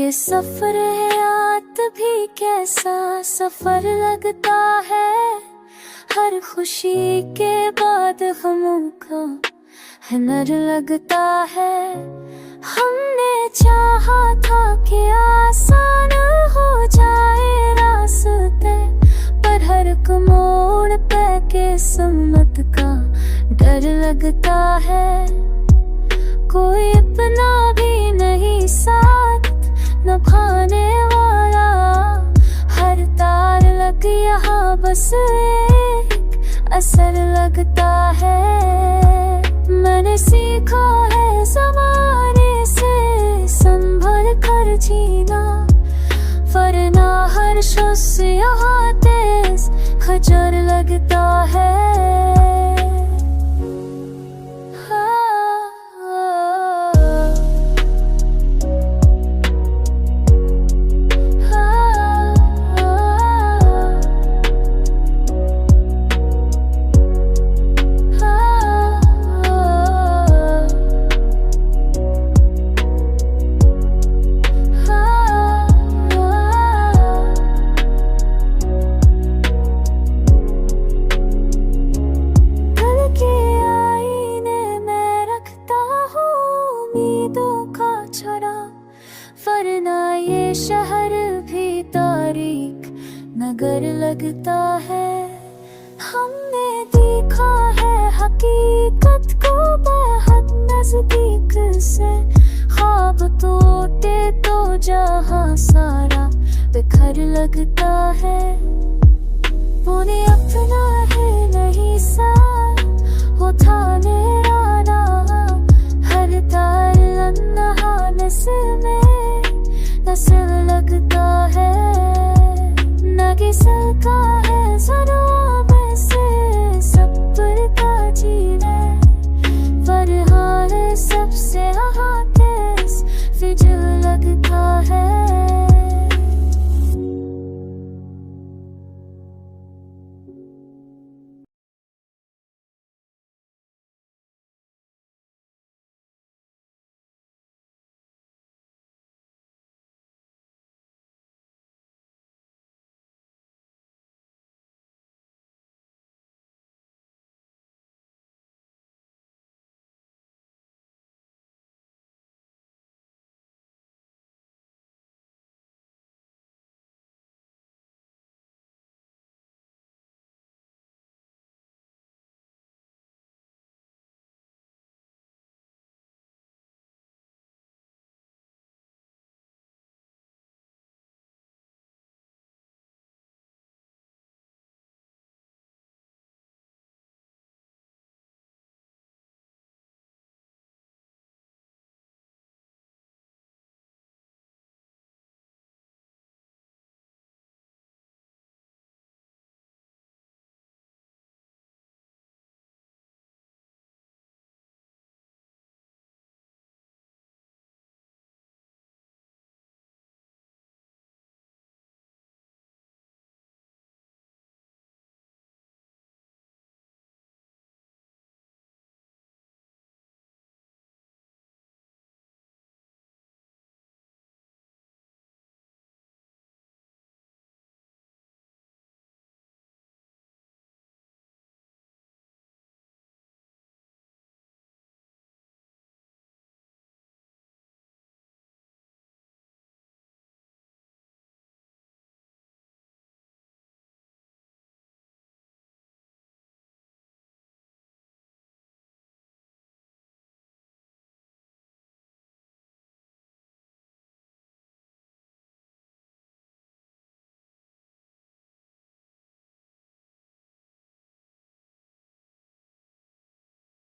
ये सफर हयात भी कैसा सफर लगता है। हर खुशी के बाद गमों का है नर लगता है। हमने चाहा था कि आसान हो जाए रास्ते, पर हर एक मोड़ पे किस्मत का डर लगता है। कोई अपना भी नहीं साथ निभाने वाला, हर तार लग यहाँ बस एक असर लगता है। मैंने सीखा है ज़माने से संभल कर जीना, वरना हर शख्स यहाँ तेज खचर लगता है। वरना ये शहर भी तारीख नगर लगता है। हमने देखा है हकीकत को बहुत नजदीक से, ख्वाब टूटे तो जहां सारा बिखर लगता है। उन्हें अपना है नहीं साथ उठाने वाला, हर तार नहाने से में